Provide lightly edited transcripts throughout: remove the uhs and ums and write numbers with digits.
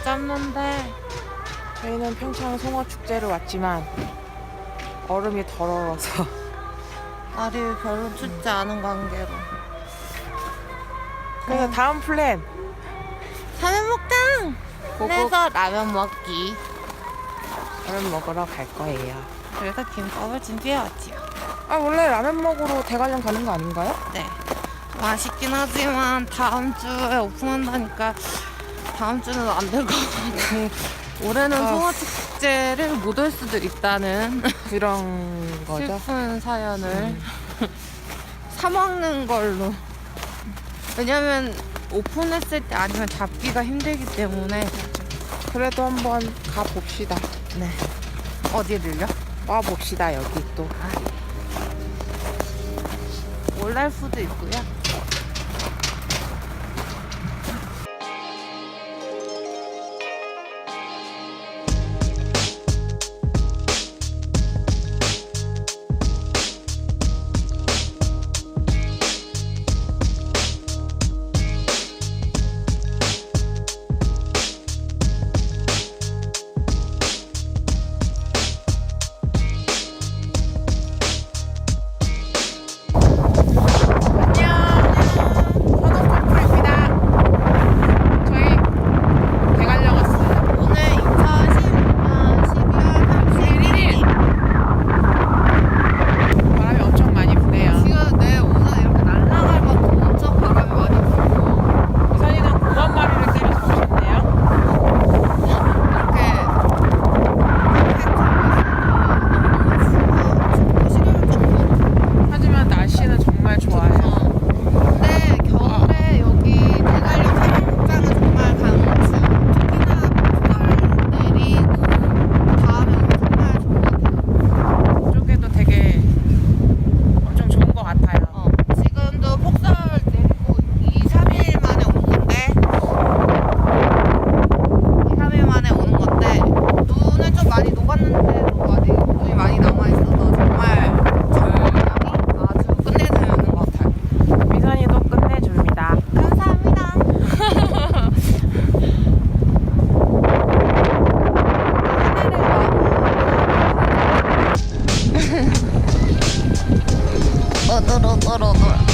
짧는데 저희는 평창 송어축제를 왔지만 얼음이 덜얼어서 날이 별로 춥지 않은 관계로 그래서 다음 플랜 라면 먹장! 고고 그래서 라면 먹기. 라면 먹으러 갈 거예요. 그래서 김밥을 준비해왔지요. 아 원래 라면 먹으러 대관령 가는 거 아닌가요? 네, 맛있긴 하지만 다음 주에 오픈한다니까 다음 주는 안 될 것 같고 올해는 송어축제를 못 올 수도 있다는 그런 거죠. 슬픈 사연을 사먹는 걸로. 왜냐면 오픈했을 때 아니면 잡기가 힘들기 때문에. 그래도 한번 가봅시다. 네, 어디를요? 와봅시다. 여기 또 올랄푸도 있고요.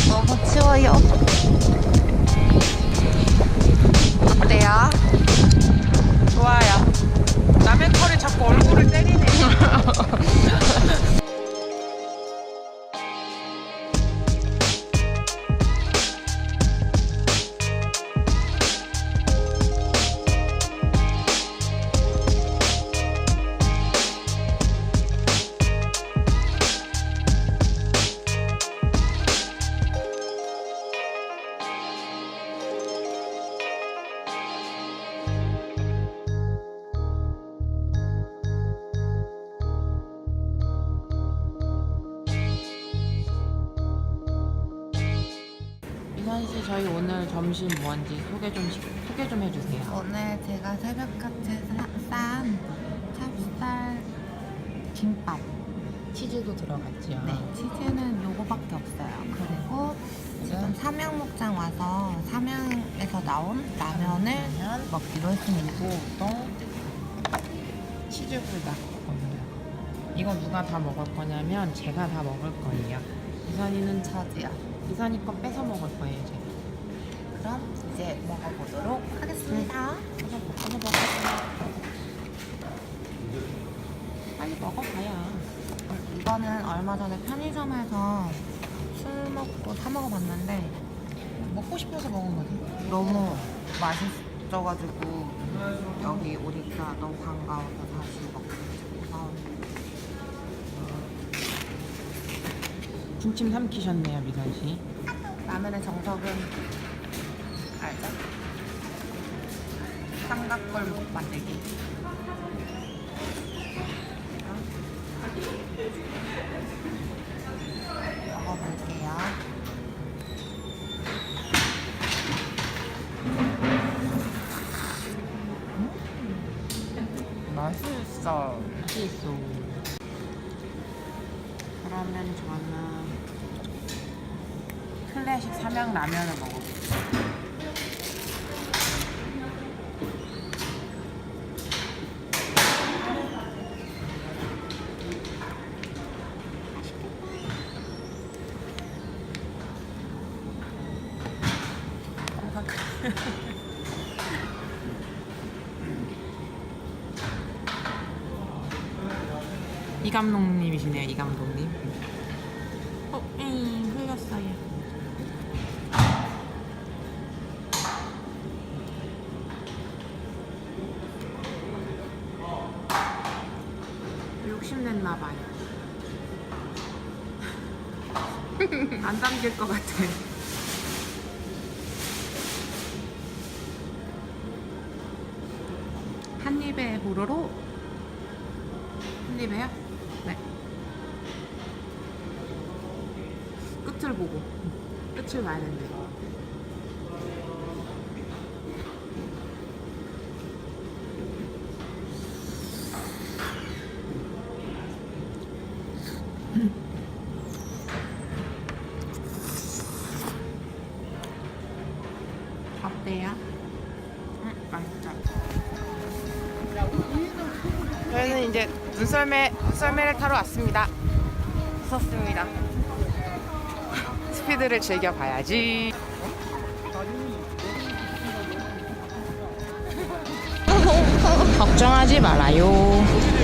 너무 추워요. 어때요? 좋아요. 남의 털이 자꾸 얼굴을 때리네. 미선씨, 저희 오늘 점심 뭐한지 소개 좀 해주세요. 오늘 제가 새벽같이 싼 찹쌀 김밥. 치즈도 들어갔지요. 네, 치즈는 요거밖에 없어요. 그리고 지금 삼양목장 와서 삼양에서 나온 라면을 먹기로 했습니다. 또 치즈불닭 먹어요. 이거 누가 다 먹을 거냐면 제가 다 먹을 거예요. 이선이는 저도요. 이선이 거 뺏어 먹을 거예요, 제가. 그럼 이제 먹어보도록 하겠습니다. 빨리 먹어봐야. 이거는 얼마 전에 편의점에서 술 먹고 사 먹어봤는데 먹고 싶어서 먹은 거지. 너무 맛있어가지고 여기 오니까 너무 반가워서 다시 먹고 싶어서. 군침 삼키셨네요, 미선씨. 라면의 정석은 알죠? 삼각골목 만들기. 먹어볼게요. 맛있어. 그러면 저는 클래식 삼양라면을 먹어볼게요. 이 감독님이시네요. 이 감독님. 흘렸어요. 욕심냈나 봐요. 안 담길 것 같아. 한 입에 보로로. 한 입에요? 네. 끝을 보고. 끝을 봐야 된대. 어때요? 맛있죠? 저희는 이제 눈썰매를 타러 왔습니다. 무섭습니다. 스피드를 즐겨봐야지. 걱정하지 말아요.